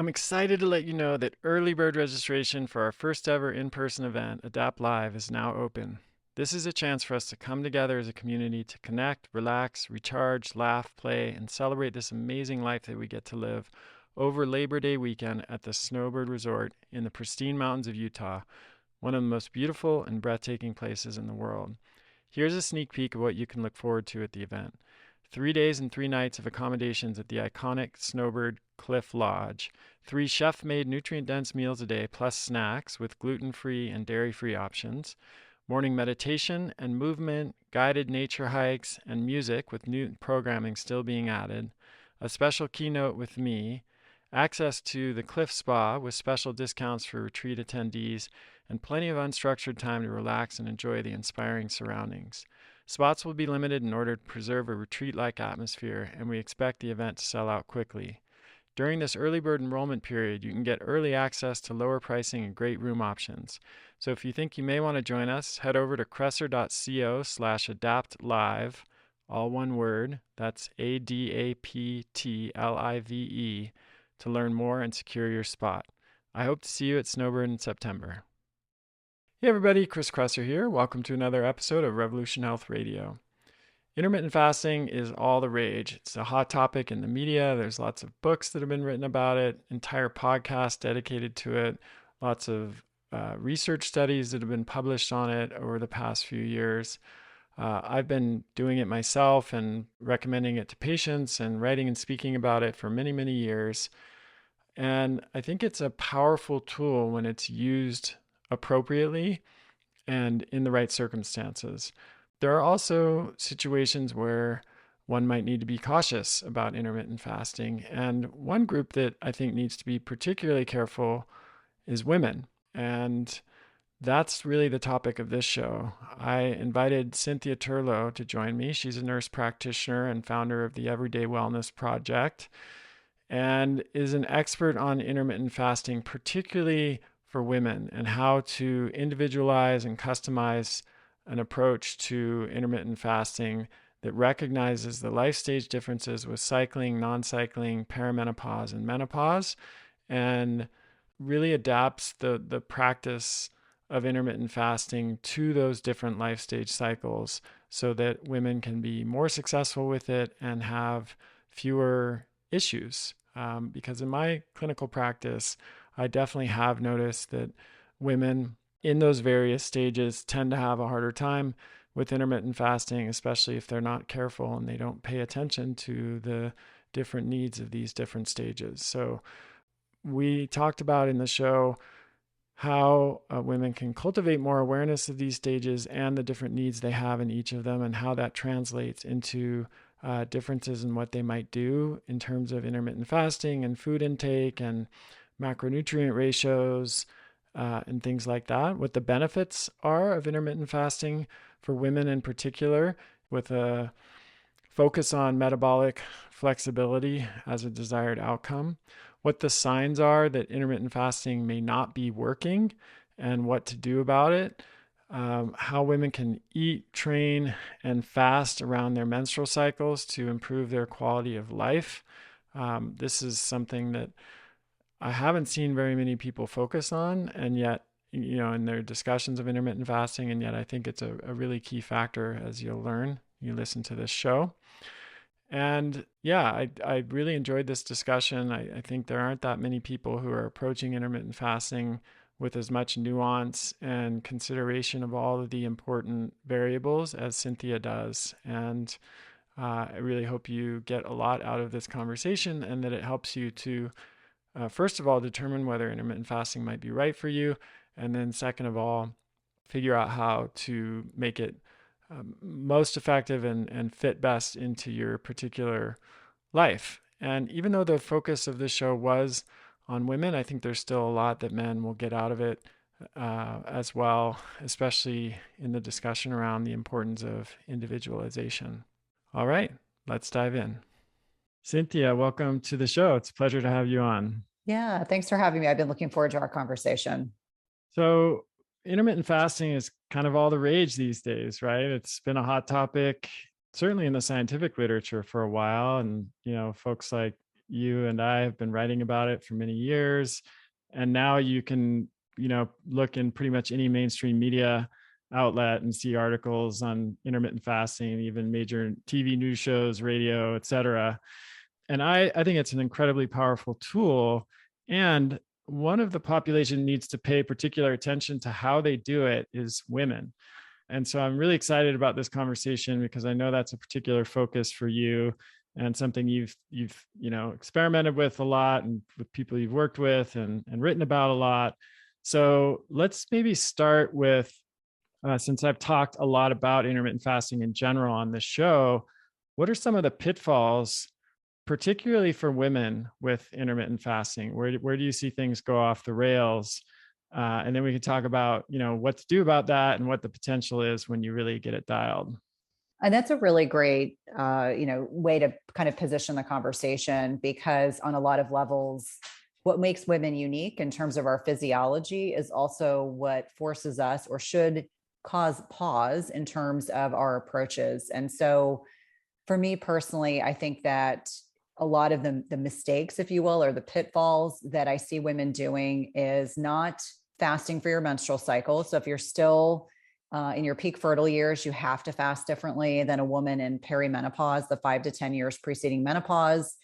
I'm excited to let you know that early bird registration for our first ever in-person event, Adapt Live, is now open. This is a chance for us to come together as a community to connect, relax, recharge, laugh, play, and celebrate this amazing life that we get to live over Labor Day weekend at the Snowbird Resort in the pristine mountains of Utah, one of the most beautiful and breathtaking places in the world. Here's a sneak peek of what you can look forward to at the event. 3 days and 3 nights of accommodations at the iconic Snowbird Cliff Lodge, 3 chef-made nutrient-dense meals a day plus snacks with gluten-free and dairy-free options, morning meditation and movement, guided nature hikes, and music with new programming still being added, a special keynote with me, access to the Cliff Spa with special discounts for retreat attendees, and plenty of unstructured time to relax and enjoy the inspiring surroundings. Spots will be limited in order to preserve a retreat-like atmosphere, and we expect the event to sell out quickly. During this early bird enrollment period, you can get early access to lower pricing and great room options. So if you think you may want to join us, head over to kresser.co/adaptlive, all one word, that's ADAPTLIVE, to learn more and secure your spot. I hope to see you at Snowbird in September. Hey everybody, Chris Kresser here. Welcome to another episode of Revolution Health Radio. Intermittent fasting is all the rage. It's a hot topic in the media. There's lots of books that have been written about it, entire podcasts dedicated to it, lots of research studies that have been published on it over the past few years. I've been doing it myself and recommending it to patients and writing and speaking about it for many, many years. And I think it's a powerful tool when it's used appropriately and in the right circumstances. There are also situations where one might need to be cautious about intermittent fasting. And one group that I think needs to be particularly careful is women. And that's really the topic of this show. I invited Cynthia Thurlow to join me. She's a nurse practitioner and founder of the Everyday Wellness Project and is an expert on intermittent fasting, particularly for women, and how to individualize and customize an approach to intermittent fasting that recognizes the life stage differences with cycling, non-cycling, perimenopause, and menopause, and really adapts the practice of intermittent fasting to those different life stage cycles so that women can be more successful with it and have fewer issues. Because in my clinical practice, I definitely have noticed that women in those various stages tend to have a harder time with intermittent fasting, especially if they're not careful and they don't pay attention to the different needs of these different stages. So we talked about in the show how women can cultivate more awareness of these stages and the different needs they have in each of them, and how that translates into differences in what they might do in terms of intermittent fasting and food intake and macronutrient ratios and things like that. What the benefits are of intermittent fasting for women in particular, with a focus on metabolic flexibility as a desired outcome. What the signs are that intermittent fasting may not be working and what to do about it. How women can eat, train, and fast around their menstrual cycles to improve their quality of life. This is something that I haven't seen very many people focus on, and yet, in their discussions of intermittent fasting, and yet I think it's a really key factor, as you'll learn. You listen to this show. And yeah, I really enjoyed this discussion. I think there aren't that many people who are approaching intermittent fasting with as much nuance and consideration of all of the important variables as Cynthia does. And I really hope you get a lot out of this conversation and that it helps you to, first of all, determine whether intermittent fasting might be right for you. And then second of all, figure out how to make it most effective and fit best into your particular life. And even though the focus of this show was on women, I think there's still a lot that men will get out of it as well, especially in the discussion around the importance of individualization. All right, let's dive in. Cynthia, welcome to the show. It's a pleasure to have you on. Yeah, thanks for having me. I've been looking forward to our conversation. So, intermittent fasting is kind of all the rage these days, right? It's been a hot topic, certainly in the scientific literature for a while. And, folks like You and I have been writing about it for many years. And now you can, look in pretty much any mainstream media outlet and see articles on intermittent fasting, even major TV news shows, radio, et cetera. And I think it's an incredibly powerful tool. And one of the population needs to pay particular attention to how they do it is women. And so I'm really excited about this conversation because I know that's a particular focus for you and something you've experimented with a lot and with people you've worked with and written about a lot. So let's maybe start with since I've talked a lot about intermittent fasting in general on this show, what are some of the pitfalls, particularly for women with intermittent fasting? Where do you see things go off the rails? And then we can talk about, what to do about that and what the potential is when you really get it dialed. And that's a really great, way to kind of position the conversation, because on a lot of levels, what makes women unique in terms of our physiology is also what forces us or should cause pause in terms of our approaches. And so for me personally, I think that a lot of the mistakes, if you will, or the pitfalls that I see women doing is not fasting for your menstrual cycle. So if you're still in your peak fertile years, you have to fast differently than a woman in perimenopause, the 5 to 10 years preceding menopause.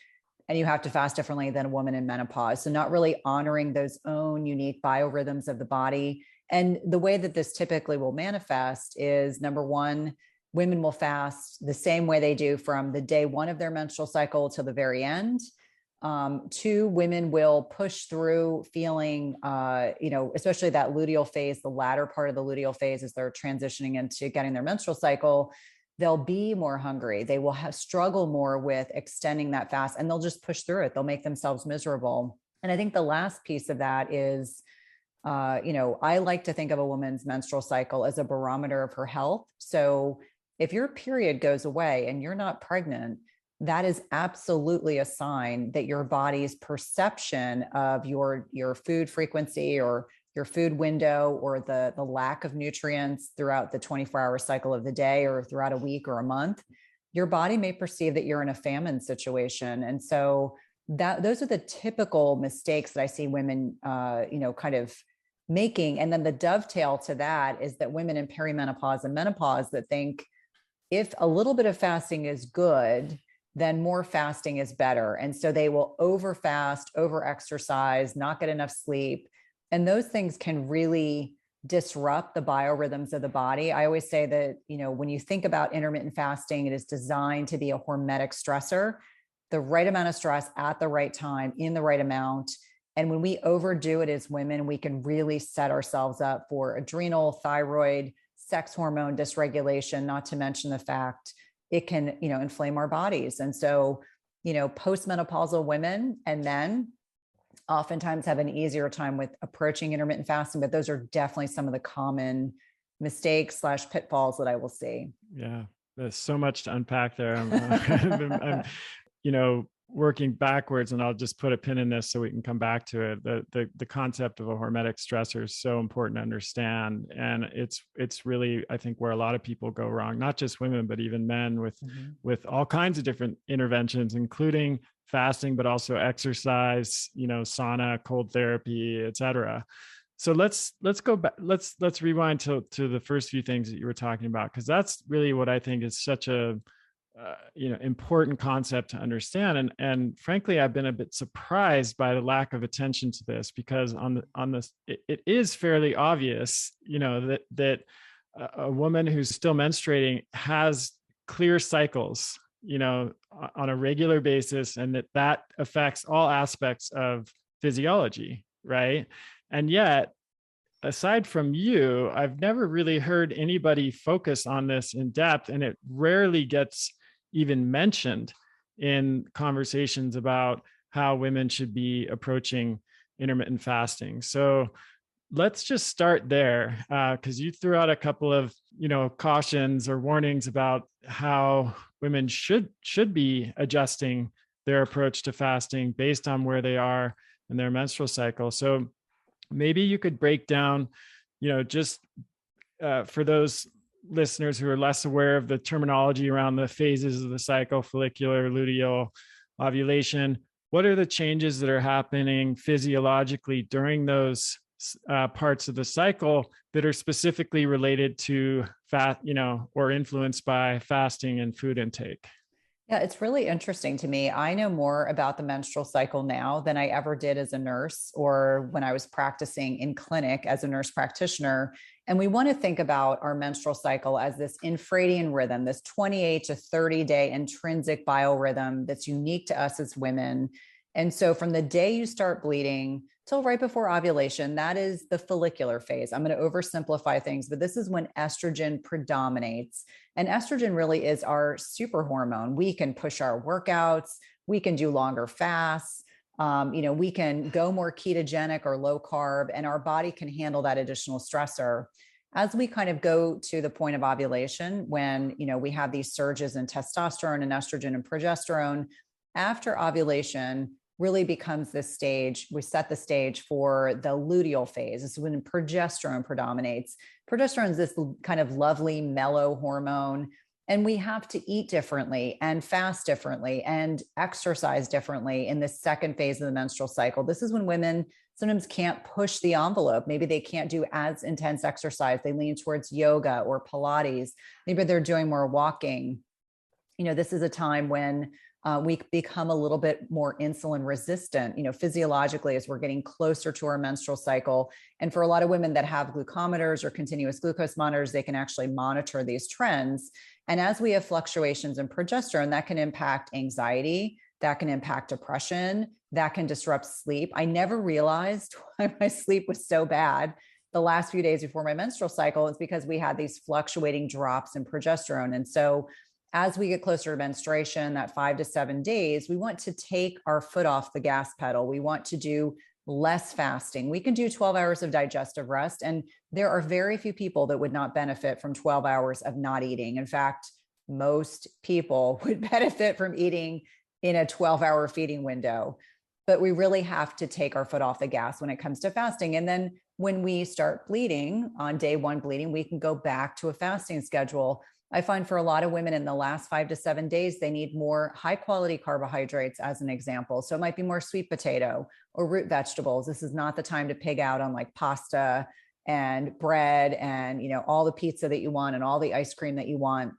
And you have to fast differently than a woman in menopause. So not really honoring those own unique biorhythms of the body. And the way that this typically will manifest is, number one, women will fast the same way they do from the day one of their menstrual cycle till the very end. Two, women will push through feeling, especially that luteal phase, the latter part of the luteal phase as they're transitioning into getting their menstrual cycle, they'll be more hungry. They will struggle more with extending that fast, and they'll just push through it. They'll make themselves miserable. And I think the last piece of that is, I like to think of a woman's menstrual cycle as a barometer of her health. So if your period goes away and you're not pregnant, that is absolutely a sign that your body's perception of your food frequency or your food window or the lack of nutrients throughout the 24-hour cycle of the day or throughout a week or a month, your body may perceive that you're in a famine situation. And so those are the typical mistakes that I see women, kind of making. And then the dovetail to that is that women in perimenopause and menopause that think if a little bit of fasting is good, then more fasting is better. And so they will over fast, over exercise, not get enough sleep. And those things can really disrupt the biorhythms of the body. I always say that, when you think about intermittent fasting, it is designed to be a hormetic stressor, the right amount of stress at the right time in the right amount. And when we overdo it as women, we can really set ourselves up for adrenal, thyroid, sex hormone dysregulation, not to mention the fact it can, inflame our bodies. And so, postmenopausal women and men oftentimes have an easier time with approaching intermittent fasting, but those are definitely some of the common mistakes / pitfalls that I will see. Yeah, there's so much to unpack there. I'm working backwards, and I'll just put a pin in this so we can come back to it. The concept of a hormetic stressor is so important to understand, and it's really, I think, where a lot of people go wrong, not just women but even men with all kinds of different interventions, including fasting, but also exercise, sauna, cold therapy, etc. So let's go back. Let's rewind to the first few things that you were talking about, because that's really what I think is such a important concept to understand. And frankly, I've been a bit surprised by the lack of attention to this, because on this, it is fairly obvious, that a woman who's still menstruating has clear cycles, on a regular basis, and that affects all aspects of physiology, right? And yet, aside from you, I've never really heard anybody focus on this in depth, and it rarely gets even mentioned in conversations about how women should be approaching intermittent fasting. So let's just start there, because you threw out a couple of cautions or warnings about how women should be adjusting their approach to fasting based on where they are in their menstrual cycle. So maybe you could break down, just for those listeners who are less aware of the terminology around the phases of the cycle, follicular, luteal, ovulation, what are the changes that are happening physiologically during those parts of the cycle that are specifically related to fat, or influenced by fasting and food intake? Yeah, it's really interesting to me. I know more about the menstrual cycle now than I ever did as a nurse or when I was practicing in clinic as a nurse practitioner. And we want to think about our menstrual cycle as this infradian rhythm, this 28 to 30-day intrinsic biorhythm that's unique to us as women. And so from the day you start bleeding till right before ovulation, that is the follicular phase. I'm going to oversimplify things, but this is when estrogen predominates. And estrogen really is our super hormone. We can push our workouts, we can do longer fasts, we can go more ketogenic or low carb, and our body can handle that additional stressor. As we kind of go to the point of ovulation, when we have these surges in testosterone and estrogen and progesterone, after ovulation really becomes this stage. We set the stage for the luteal phase. This is when progesterone predominates. Progesterone is this kind of lovely, mellow hormone. And we have to eat differently and fast differently and exercise differently in the second phase of the menstrual cycle. This is when women sometimes can't push the envelope. Maybe they can't do as intense exercise. They lean towards yoga or Pilates. Maybe they're doing more walking. This is a time when we become a little bit more insulin resistant, physiologically, as we're getting closer to our menstrual cycle. And for a lot of women that have glucometers or continuous glucose monitors, they can actually monitor these trends. And as we have fluctuations in progesterone, that can impact anxiety, that can impact depression, that can disrupt sleep. I never realized why my sleep was so bad the last few days before my menstrual cycle. It's because we had these fluctuating drops in progesterone. And so as we get closer to menstruation, that 5 to 7 days, we want to take our foot off the gas pedal. We want to do less fasting. We can do 12 hours of digestive rest. And there are very few people that would not benefit from 12 hours of not eating. In fact, most people would benefit from eating in a 12-hour feeding window. But we really have to take our foot off the gas when it comes to fasting. And then when we start bleeding, on day one bleeding, we can go back to a fasting schedule. I find for a lot of women in the last 5 to 7 days, they need more high quality carbohydrates, as an example. So it might be more sweet potato or root vegetables. This is not the time to pig out on like pasta and bread and, all the pizza that you want and all the ice cream that you want.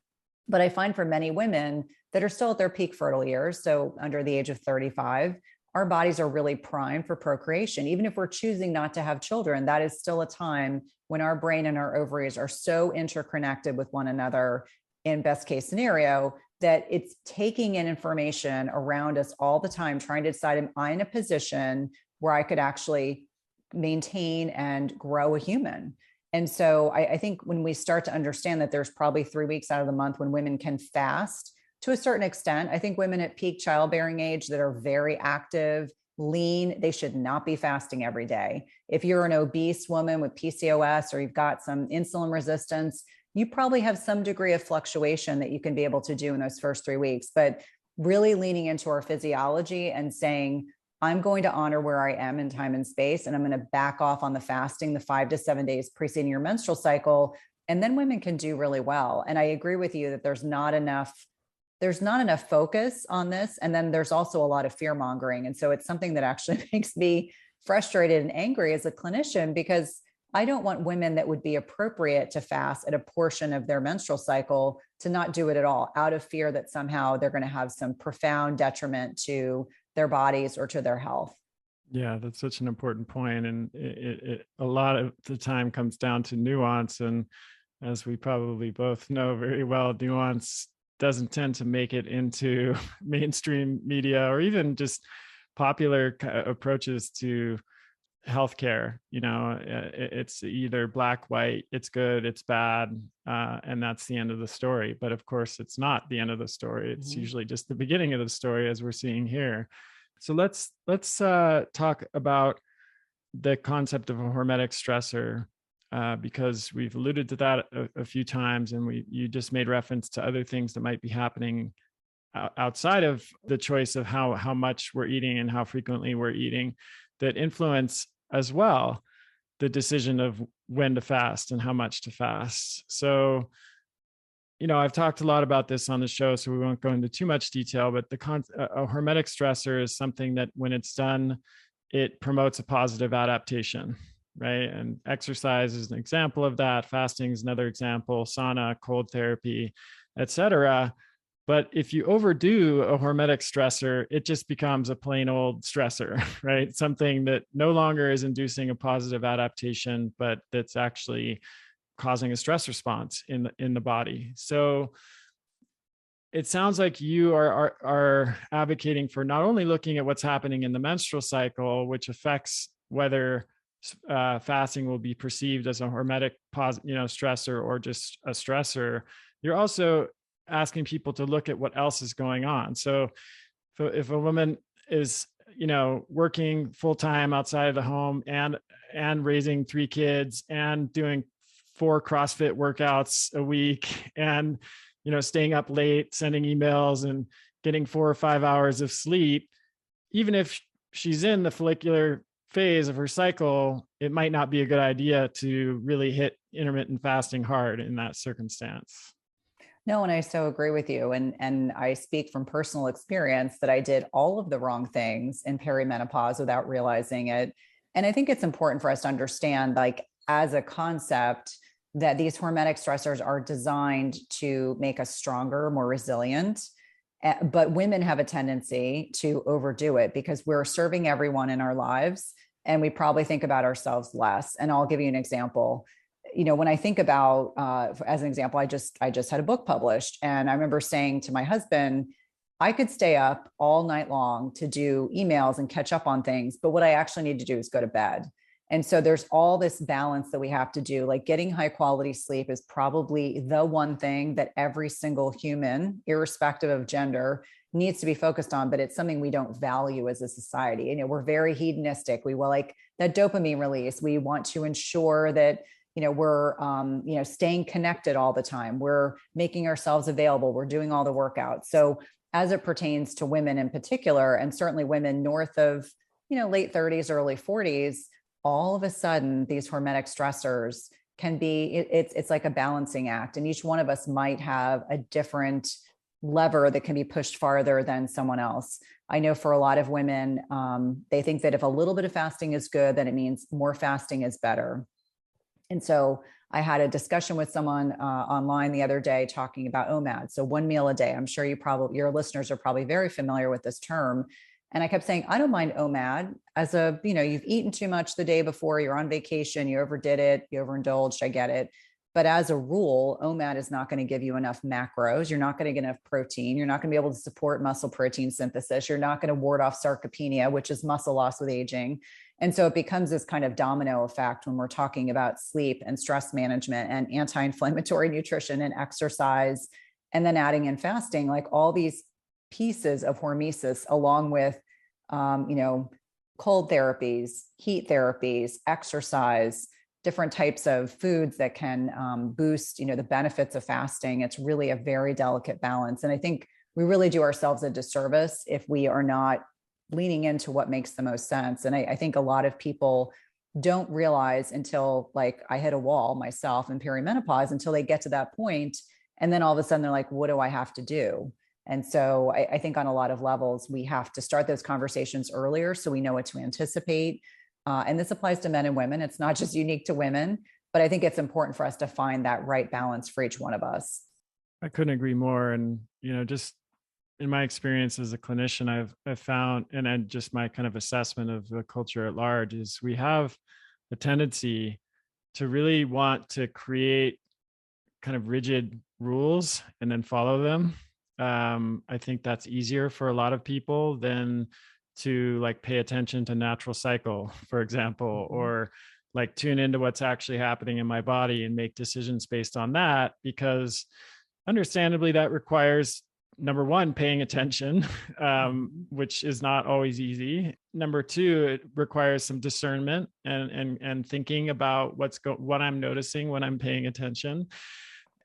But I find for many women that are still at their peak fertile years, so under the age of 35, our bodies are really primed for procreation. Even if we're choosing not to have children, that is still a time when our brain and our ovaries are so interconnected with one another, in best case scenario, that it's taking in information around us all the time, trying to decide, am I in a position where I could actually maintain and grow a human? And so I think when we start to understand that there's probably 3 weeks out of the month when women can fast to a certain extent, I think women at peak childbearing age that are very active, lean, they should not be fasting every day. If you're an obese woman with PCOS or you've got some insulin resistance, you probably have some degree of fluctuation that you can be able to do in those first 3 weeks. But really leaning into our physiology and saying, I'm going to honor where I am in time and space, and I'm going to back off on the fasting the 5 to 7 days preceding your menstrual cycle. And then women can do really well. And I agree with you that there's not enough focus on this. And then there's also a lot of fear mongering. And so it's something that actually makes me frustrated and angry as a clinician, because I don't want women that would be appropriate to fast at a portion of their menstrual cycle to not do it at all, out of fear that somehow they're going to have some profound detriment to their bodies or to their health. Yeah, that's such an important point. And a lot of the time comes down to nuance. And as we probably both know very well, nuance doesn't tend to make it into mainstream media or even just popular approaches to healthcare. It's either black, white, it's good, it's bad, and that's the end of the story. But of course, it's not the end of the story. It's usually just the beginning of the story, as we're seeing here. So let's talk about the concept of a hormetic stressor, because we've alluded to that a few times, and you just made reference to other things that might be happening outside of the choice of how much we're eating and how frequently we're eating, that influence as well the decision of when to fast and how much to fast. So I've talked a lot about this on the show, so we won't go into too much detail, but a hormetic stressor is something that when it's done, it promotes a positive adaptation, right? And exercise is an example of that. Fasting is another example, sauna, cold therapy, etc. But if you overdo a hormetic stressor, it just becomes a plain old stressor, right? Something that no longer is inducing a positive adaptation, but that's actually causing a stress response in the body. So it sounds like you are advocating for not only looking at what's happening in the menstrual cycle, which affects whether fasting will be perceived as a hormetic stressor or just a stressor. You're also asking people to look at what else is going on. So if a woman is working full time outside of the home and raising 3 kids and doing 4 CrossFit workouts a week and staying up late, sending emails and getting 4 or 5 hours of sleep, even if she's in the follicular phase of her cycle, it might not be a good idea to really hit intermittent fasting hard in that circumstance. No, and I so agree with you. And I speak from personal experience that I did all of the wrong things in perimenopause without realizing it. And I think it's important for us to understand, like, as a concept, that these hormetic stressors are designed to make us stronger, more resilient. But women have a tendency to overdo it because we're serving everyone in our lives and we probably think about ourselves less. And I'll give you an example. When I think about, as an example, I just had a book published, and I remember saying to my husband, I could stay up all night long to do emails and catch up on things, but what I actually need to do is go to bed. And so there's all this balance that we have to do. Like, getting high quality sleep is probably the one thing that every single human, irrespective of gender, needs to be focused on, but it's something we don't value as a society. We're very hedonistic. We will like that dopamine release. We want to ensure that we're staying connected all the time. We're making ourselves available. We're doing all the workouts. So as it pertains to women in particular, and certainly women north of late 30s, early 40s, all of a sudden these hormetic stressors can be, it's like a balancing act. And each one of us might have a different lever that can be pushed farther than someone else. I know for a lot of women, they think that if a little bit of fasting is good, then it means more fasting is better. And so I had a discussion with someone online the other day talking about OMAD. So 1 meal a day. I'm sure your listeners are probably very familiar with this term. And I kept saying, I don't mind OMAD as you've eaten too much the day before, you're on vacation, you overdid it, you overindulged, I get it. But as a rule, OMAD is not going to give you enough macros. You're not going to get enough protein. You're not going to be able to support muscle protein synthesis. You're not going to ward off sarcopenia, which is muscle loss with aging. And so it becomes this kind of domino effect when we're talking about sleep and stress management and anti-inflammatory nutrition and exercise, and then adding in fasting, like all these pieces of hormesis, along with, cold therapies, heat therapies, exercise, different types of foods that can boost, the benefits of fasting. It's really a very delicate balance. And I think we really do ourselves a disservice if we are not leaning into what makes the most sense. And I think a lot of people don't realize until, like, I hit a wall myself in perimenopause, until they get to that point. And then all of a sudden they're like, what do I have to do? And so I think on a lot of levels, we have to start those conversations earlier so we know what to anticipate. And this applies to men and women. It's not just unique to women, but I think it's important for us to find that right balance for each one of us. I couldn't agree more. And, just in my experience as a clinician, I've found, and just my kind of assessment of the culture at large, is we have a tendency to really want to create kind of rigid rules and then follow them. I think that's easier for a lot of people than to like pay attention to natural cycle, for example, or like tune into what's actually happening in my body and make decisions based on that, because understandably that requires, number one, paying attention, which is not always easy. Number two, it requires some discernment and thinking about what I'm noticing when I'm paying attention.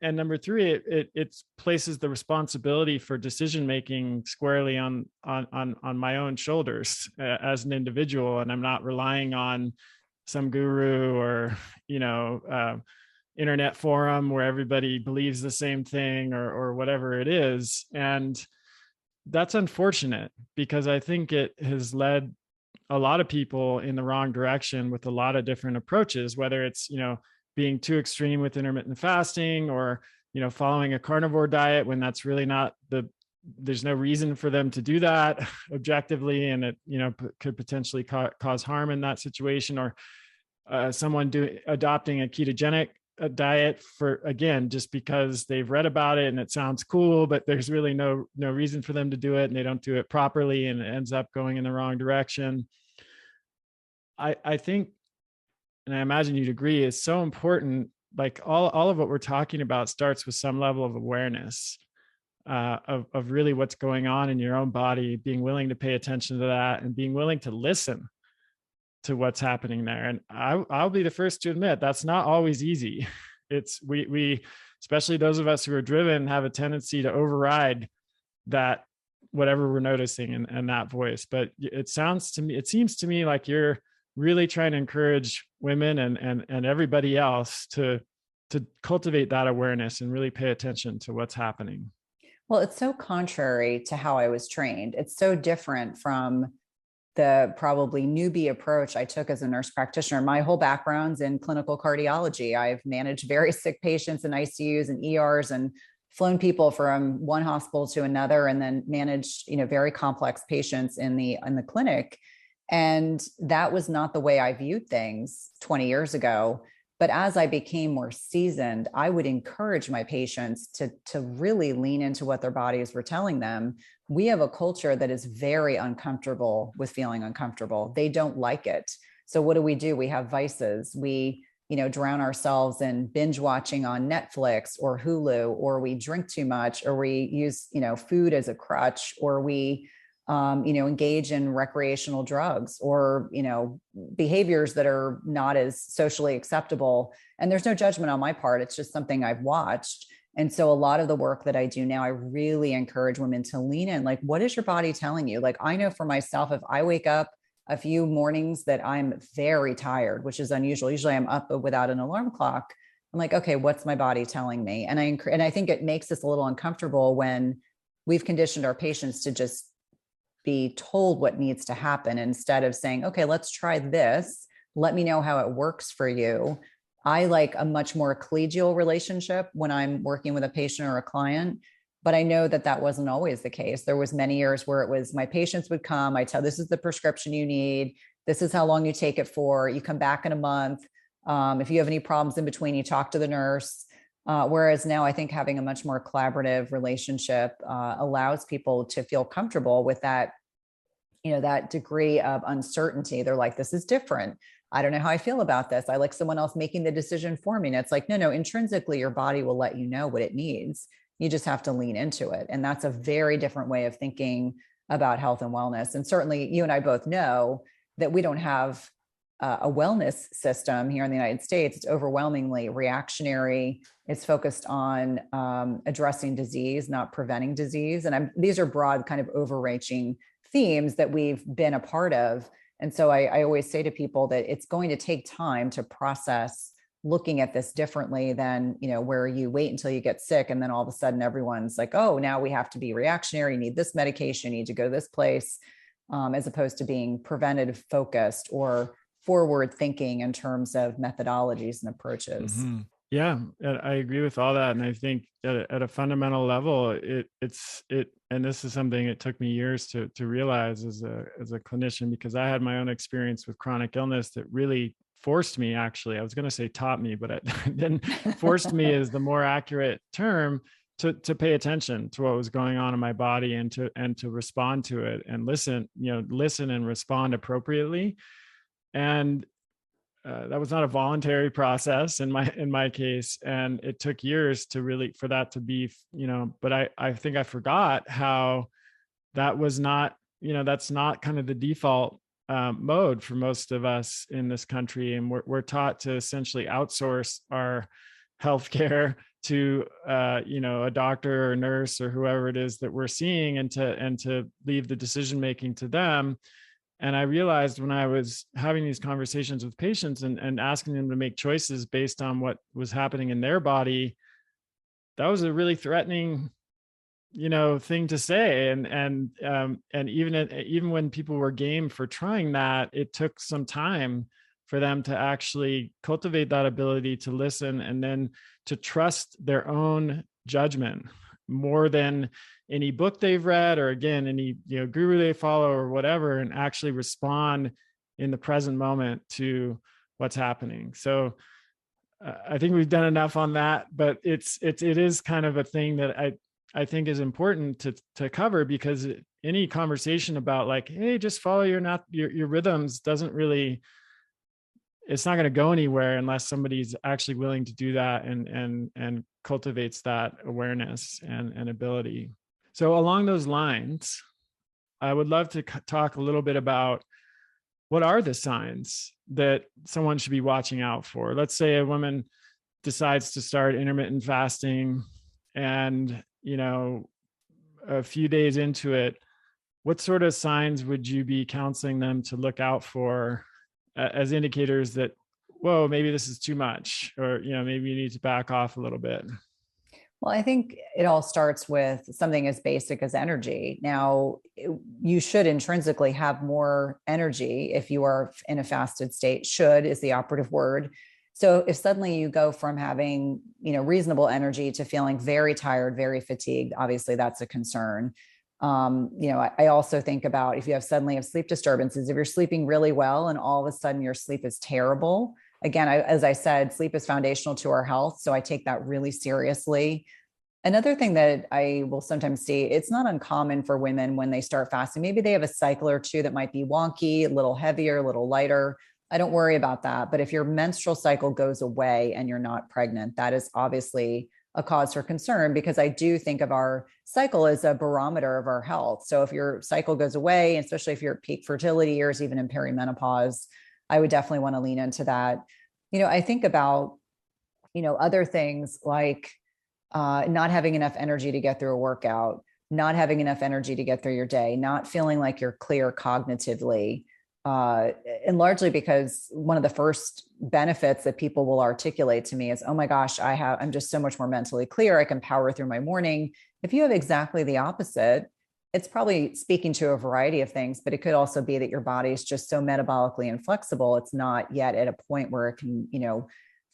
And number three, it places the responsibility for decision making squarely on my own shoulders as an individual, and I'm not relying on some guru or internet forum where everybody believes the same thing or whatever it is. And that's unfortunate because I think it has led a lot of people in the wrong direction with a lot of different approaches, whether it's, being too extreme with intermittent fasting or, following a carnivore diet when that's really not there's no reason for them to do that objectively. And it, could potentially cause harm in that situation, or someone adopting a ketogenic diet for, again, just because they've read about it and it sounds cool, but there's really no reason for them to do it, and they don't do it properly and it ends up going in the wrong direction. I think, and I imagine you'd agree, is so important. Like all of what we're talking about starts with some level of awareness of really what's going on in your own body, being willing to pay attention to that and being willing to listen to what's happening there. And I'll be the first to admit that's not always easy. It's we especially those of us who are driven have a tendency to override that whatever we're noticing and that voice. But it seems to me like you're really trying to encourage women and everybody else to cultivate that awareness and really pay attention to what's happening. Well, it's so contrary to how I was trained. It's so different from the probably newbie approach I took as a nurse practitioner. My whole background's in clinical cardiology. I've managed very sick patients in ICUs and ERs and flown people from one hospital to another, and then managed, very complex patients in the clinic. And that was not the way I viewed things 20 years ago. But as I became more seasoned, I would encourage my patients to really lean into what their bodies were telling them. We have a culture that is very uncomfortable with feeling uncomfortable. They don't like it. So what do? We have vices. We, drown ourselves in binge watching on Netflix or Hulu, or we drink too much, or we use, food as a crutch, or we engage in recreational drugs, or, behaviors that are not as socially acceptable. And there's no judgment on my part. It's just something I've watched. And so a lot of the work that I do now, I really encourage women to lean in. Like, what is your body telling you? Like, I know for myself, if I wake up a few mornings that I'm very tired, which is unusual. Usually I'm up without an alarm clock. I'm like, okay, what's my body telling me? And I think it makes us a little uncomfortable when we've conditioned our patients to just be told what needs to happen instead of saying, okay, let's try this. Let me know how it works for you. I like a much more collegial relationship when I'm working with a patient or a client, but I know that wasn't always the case. There was many years where it was my patients would come, I tell, this is the prescription you need. This is how long you take it for. You come back in a month. If you have any problems in between, you talk to the nurse. Whereas now I think having a much more collaborative relationship allows people to feel comfortable with that, that degree of uncertainty. They're like, this is different. I don't know how I feel about this. I like someone else making the decision for me. And it's like, no, intrinsically, your body will let you know what it needs. You just have to lean into it. And that's a very different way of thinking about health and wellness. And certainly you and I both know that we don't have a wellness system here in the United States. It's overwhelmingly reactionary. It's focused on addressing disease, not preventing disease. And these are broad kind of overreaching themes that we've been a part of. And so I always say to people that it's going to take time to process looking at this differently than, where you wait until you get sick. And then all of a sudden everyone's like, oh, now we have to be reactionary. You need this medication, you need to go to this place, as opposed to being preventative focused or forward thinking in terms of methodologies and approaches. Mm-hmm. Yeah, I agree with all that. And I think at a fundamental level, it's and this is something it took me years to realize as a clinician, because I had my own experience with chronic illness that really forced me, actually, I was going to say taught me, but it then forced me is the more accurate term, to pay attention to what was going on in my body and to respond to it and listen and respond appropriately. And that was not a voluntary process in my case, and it took years to really for that to be, but I think I forgot how that was not, that's not kind of the default mode for most of us in this country. And we're taught to essentially outsource our healthcare to a doctor or nurse or whoever it is that we're seeing, and to leave the decision making to them. And I realized when I was having these conversations with patients and asking them to make choices based on what was happening in their body, that was a really threatening, thing to say. And even when people were game for trying that, it took some time for them to actually cultivate that ability to listen and then to trust their own judgment more than any book they've read, or again, any guru they follow or whatever, and actually respond in the present moment to what's happening. So I think we've done enough on that, but it is kind of a thing that I think is important to cover, because any conversation about like, hey, just follow your rhythms doesn't really, it's not going to go anywhere unless somebody's actually willing to do that and cultivates that awareness and ability. So along those lines, I would love to talk a little bit about what are the signs that someone should be watching out for. Let's say a woman decides to start intermittent fasting, and a few days into it, what sort of signs would you be counseling them to look out for as indicators that, whoa, maybe this is too much, or maybe you need to back off a little bit? Well, I think it all starts with something as basic as energy. Now, you should intrinsically have more energy if you are in a fasted state. Should is the operative word. So if suddenly you go from having, reasonable energy to feeling very tired, very fatigued, obviously that's a concern. I also think about if you suddenly have sleep disturbances, if you're sleeping really well and all of a sudden your sleep is terrible. Again, as I said, sleep is foundational to our health. So I take that really seriously. Another thing that I will sometimes see, it's not uncommon for women when they start fasting. Maybe they have a cycle or two that might be wonky, a little heavier, a little lighter. I don't worry about that. But if your menstrual cycle goes away and you're not pregnant, that is obviously a cause for concern, because I do think of our cycle as a barometer of our health. So if your cycle goes away, especially if you're at peak fertility years, even in perimenopause, I would definitely want to lean into that. I think about, other things like not having enough energy to get through a workout, not having enough energy to get through your day, not feeling like you're clear cognitively. And largely because one of the first benefits that people will articulate to me is, oh my gosh, I'm just so much more mentally clear. I can power through my morning. If you have exactly the opposite, it's probably speaking to a variety of things, but it could also be that your body is just so metabolically inflexible. It's not yet at a point where it can,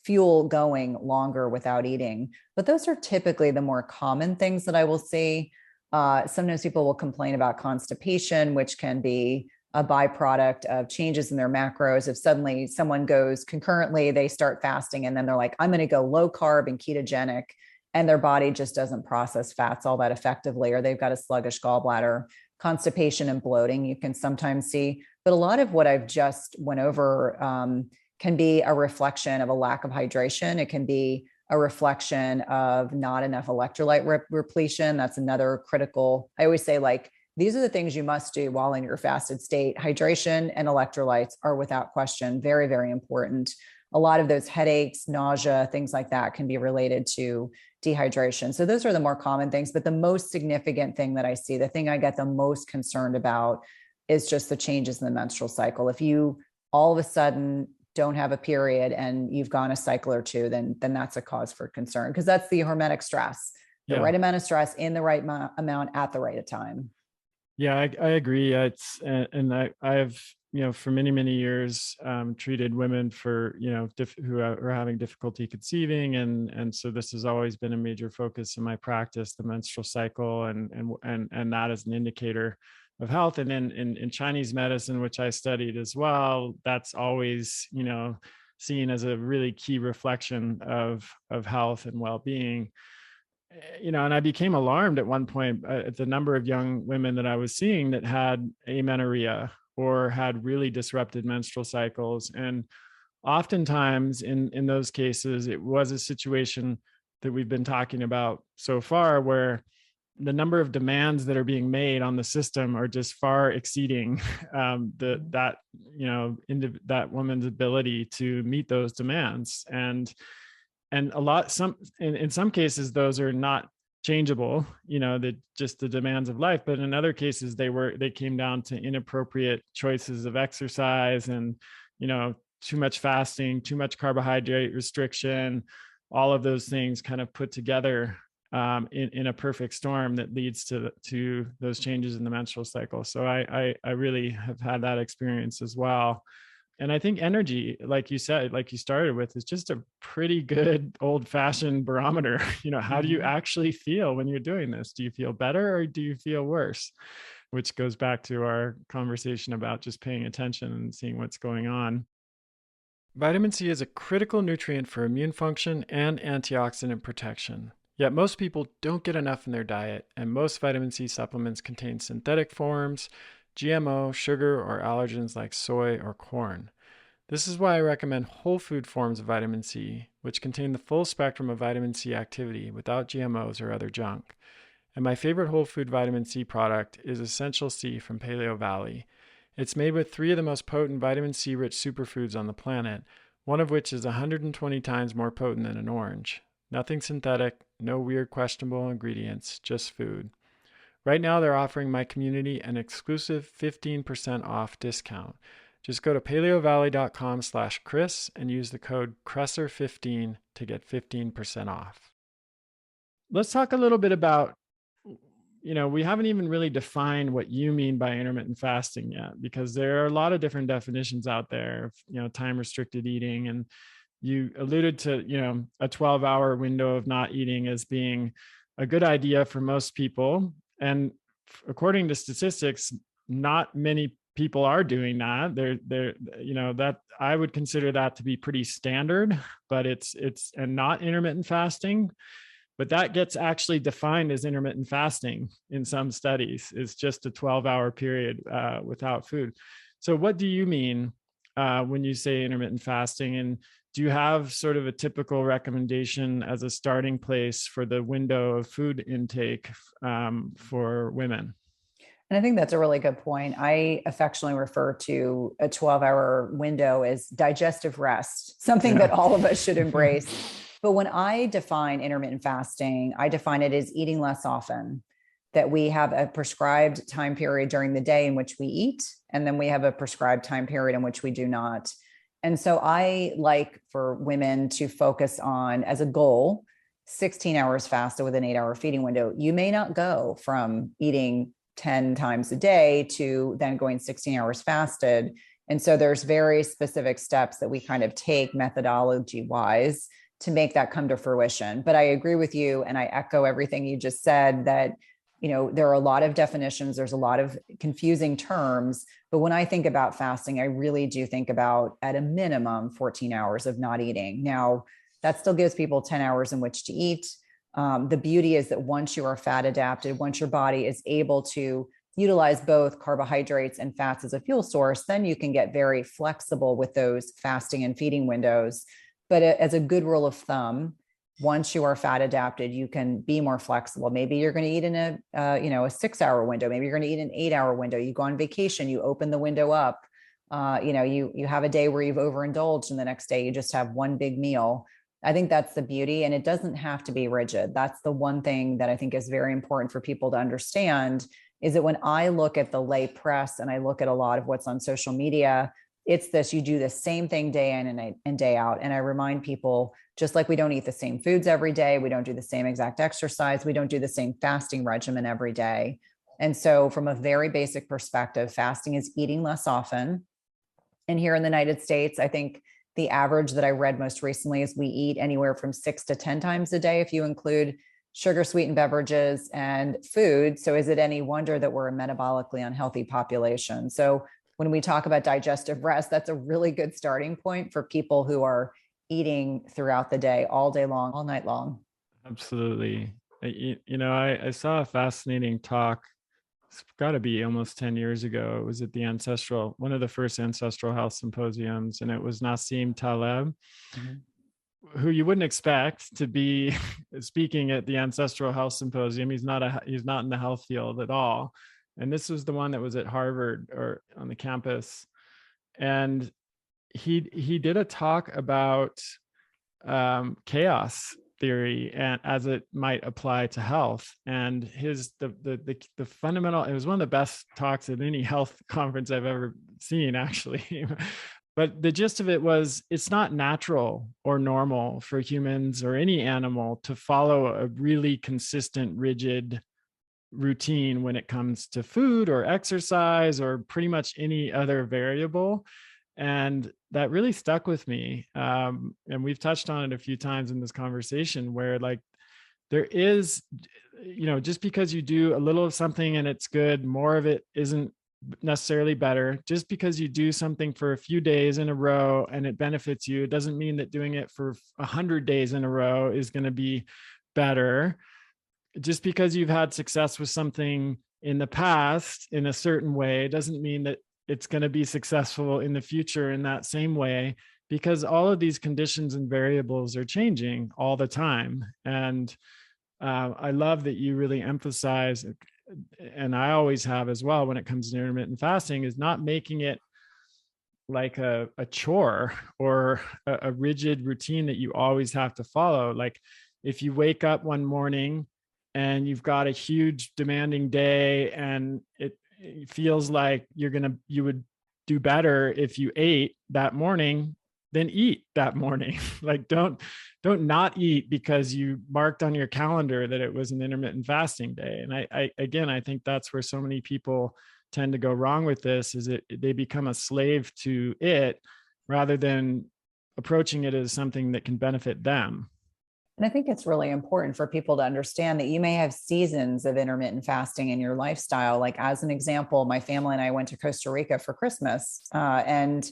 fuel going longer without eating. But those are typically the more common things that I will see. Sometimes people will complain about constipation, which can be a byproduct of changes in their macros. If suddenly someone goes concurrently, they start fasting and then they're like, I'm going to go low carb and ketogenic, and their body just doesn't process fats all that effectively, or they've got a sluggish gallbladder. Constipation and bloating you can sometimes see. But a lot of what I've just went over can be a reflection of a lack of hydration. It can be a reflection of not enough electrolyte repletion. That's another critical. I always say, like, these are the things you must do while in your fasted state. Hydration and electrolytes are without question very, very important. A lot of those headaches, nausea, things like that can be related to dehydration. So those are the more common things. But the most significant thing that I see, the thing I get the most concerned about, is just the changes in the menstrual cycle. If you all of a sudden don't have a period and you've gone a cycle or two, then that's a cause for concern, because that's the hormetic stress, the right amount of stress in the right amount at the right time. Yeah, I agree. And I've for many years treated women for who are having difficulty conceiving, and so this has always been a major focus in my practice, the menstrual cycle, and that is an indicator of health. And then in Chinese medicine, which I studied as well, that's always seen as a really key reflection of health and well-being. And I became alarmed at one point at the number of young women that I was seeing that had amenorrhea or had really disrupted menstrual cycles. And oftentimes in those cases, it was a situation that we've been talking about so far, where the number of demands that are being made on the system are just far exceeding that woman's ability to meet those demands. And in some cases, those are not changeable, just the demands of life. But in other cases, they came down to inappropriate choices of exercise and, too much fasting, too much carbohydrate restriction, all of those things kind of put together in a perfect storm that leads to those changes in the menstrual cycle. So I really have had that experience as well. And I think energy, like you said, like you started with, is just a pretty good old fashioned barometer. How do you actually feel when you're doing this? Do you feel better or do you feel worse? Which goes back to our conversation about just paying attention and seeing what's going on. Vitamin C is a critical nutrient for immune function and antioxidant protection. Yet most people don't get enough in their diet, and most vitamin C supplements contain synthetic forms, GMO, sugar, or allergens like soy or corn. This is why I recommend whole food forms of vitamin C, which contain the full spectrum of vitamin C activity without GMOs or other junk. And my favorite whole food vitamin C product is Essential C from Paleo Valley. It's made with 3 of the most potent vitamin C rich superfoods on the planet, one of which is 120 times more potent than an orange. Nothing synthetic, no weird questionable ingredients, just food. Right now, they're offering my community an exclusive 15% off discount. Just go to paleovalley.com/Chris and use the code Kresser15 to get 15% off. Let's talk a little bit about, we haven't even really defined what you mean by intermittent fasting yet, because there are a lot of different definitions out there of, time restricted eating. And you alluded to, a 12-hour window of not eating as being a good idea for most people. And according to statistics, not many people are doing that. That I would consider that to be pretty standard, but it's and not intermittent fasting. But that gets actually defined as intermittent fasting in some studies. It's just a 12-hour period without food. So what do you mean when you say intermittent fasting? And do you have sort of a typical recommendation as a starting place for the window of food intake for women? And I think that's a really good point. I affectionately refer to a 12-hour window as digestive rest, something that all of us should embrace. But when I define intermittent fasting, I define it as eating less often, that we have a prescribed time period during the day in which we eat, and then we have a prescribed time period in which we do not. And so I like for women to focus on, as a goal, 16 hours fasted with an 8-hour feeding window. You may not go from eating 10 times a day to then going 16 hours fasted. And so there's very specific steps that we kind of take methodology wise to make that come to fruition. But I agree with you, and I echo everything you just said, that there are a lot of definitions, there's a lot of confusing terms, but when I think about fasting, I really do think about, at a minimum, 14 hours of not eating. Now, that still gives people 10 hours in which to eat. The beauty is that once you are fat adapted, once your body is able to utilize both carbohydrates and fats as a fuel source, then you can get very flexible with those fasting and feeding windows. But as a good rule of thumb, once you are fat adapted, you can be more flexible. Maybe you're going to eat in a 6-hour window. Maybe you're going to eat an 8-hour window. You go on vacation, you open the window up. You have a day where you've overindulged, and the next day you just have one big meal. I think that's the beauty, and it doesn't have to be rigid. That's the one thing that I think is very important for people to understand, is that when I look at the lay press and I look at a lot of what's on social media, it's this: you do the same thing day in and day out. And I remind people, just like we don't eat the same foods every day, we don't do the same exact exercise, we don't do the same fasting regimen every day. And so from a very basic perspective, fasting is eating less often. And here in the United States, I think the average that I read most recently is we eat anywhere from 6 to 10 times a day if you include sugar sweetened beverages and food. So is it any wonder that we're a metabolically unhealthy population? So when we talk about digestive rest, that's a really good starting point for people who are eating throughout the day, all day long, all night long. Absolutely. I saw a fascinating talk. It's got to be almost 10 years ago. It was at one of the first ancestral health symposiums, and it was Nassim Taleb, who you wouldn't expect to be speaking at the ancestral health symposium. He's not in the health field at all. And this was the one that was at Harvard or on the campus. And he did a talk about chaos theory and as it might apply to health. And the fundamental, it was one of the best talks at any health conference I've ever seen, actually. But the gist of it was, it's not natural or normal for humans or any animal to follow a really consistent, rigid routine when it comes to food or exercise or pretty much any other variable. And that really stuck with me. And we've touched on it a few times in this conversation, where like there is, just because you do a little of something and it's good, more of it isn't necessarily better. Just because you do something for a few days in a row and it benefits you, it doesn't mean that doing it for 100 days in a row is going to be better. Just because you've had success with something in the past in a certain way doesn't mean that it's going to be successful in the future in that same way, because all of these conditions and variables are changing all the time. And I love that you really emphasize, and I always have as well when it comes to intermittent fasting, is not making it like a chore or a rigid routine that you always have to follow. Like if you wake up one morning and you've got a huge demanding day and it feels like you would do better if you ate that morning, then eat that morning. Like don't not eat because you marked on your calendar that it was an intermittent fasting day. And I think that's where so many people tend to go wrong with this, is they become a slave to it rather than approaching it as something that can benefit them. And I think it's really important for people to understand that you may have seasons of intermittent fasting in your lifestyle. Like, as an example, my family and I went to Costa Rica for Christmas, and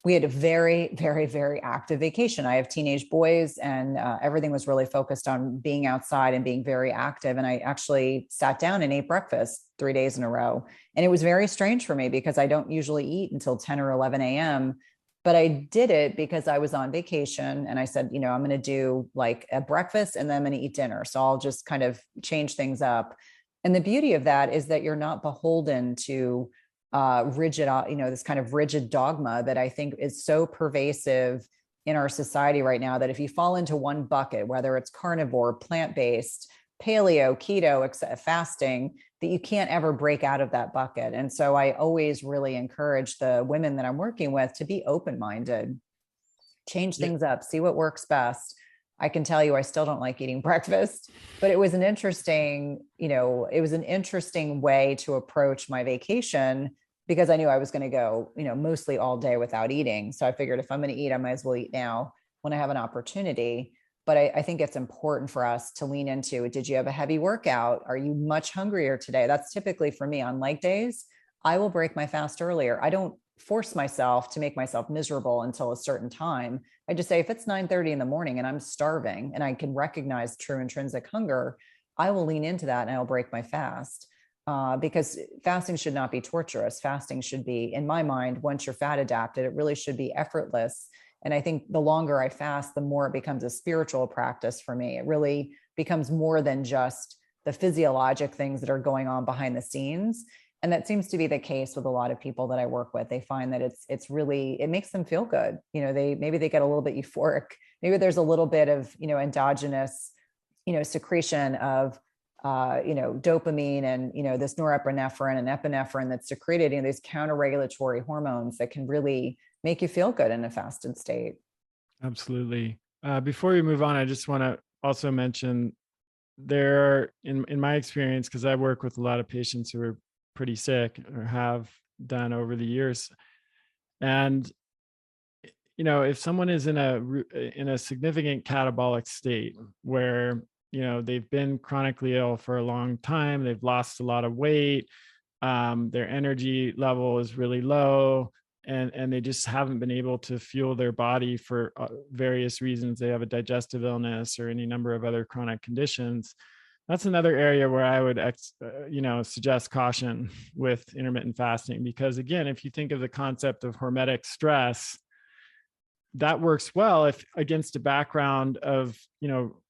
we had a very, very, very active vacation. I have teenage boys, and everything was really focused on being outside and being very active. And I actually sat down and ate breakfast 3 days in a row. And it was very strange for me because I don't usually eat until 10 or 11 a.m. But I did it because I was on vacation and I said, I'm going to do like a breakfast and then I'm going to eat dinner. So I'll just kind of change things up. And the beauty of that is that you're not beholden to rigid, this kind of rigid dogma that I think is so pervasive in our society right now, that if you fall into one bucket, whether it's carnivore, plant-based, paleo, keto, fasting, that you can't ever break out of that bucket. And so I always really encourage the women that I'm working with to be open-minded, change things up, see what works best. I can tell you, I still don't like eating breakfast, but it was an interesting way to approach my vacation, because I knew I was going to go, mostly all day without eating. So I figured if I'm going to eat, I might as well eat now when I have an opportunity. But I think it's important for us to lean into, did you have a heavy workout? Are you much hungrier today? That's typically for me on leg days. I will break my fast earlier. I don't force myself to make myself miserable until a certain time. I just say, if it's 9:30 in the morning and I'm starving and I can recognize true intrinsic hunger, I will lean into that and I'll break my fast. Because fasting should not be torturous. Fasting should be, in my mind, once you're fat adapted, it really should be effortless. And I think the longer I fast, the more it becomes a spiritual practice for me. It really becomes more than just the physiologic things that are going on behind the scenes. And that seems to be the case with a lot of people that I work with. They find that it's really, it makes them feel good. Maybe they get a little bit euphoric. Maybe there's a little bit of, endogenous, secretion of, dopamine and, this norepinephrine and epinephrine that's secreted, these counter-regulatory hormones that can really make you feel good in a fasted state. Absolutely. Before we move on, I just want to also mention there, in my experience, because I work with a lot of patients who are pretty sick or have done over the years. And, if someone is in a significant catabolic state where, they've been chronically ill for a long time, they've lost a lot of weight, their energy level is really low, and they just haven't been able to fuel their body for various reasons. They have a digestive illness or any number of other chronic conditions. That's another area where I would, suggest caution with intermittent fasting, because again, if you think of the concept of hormetic stress, that works well if against a background of,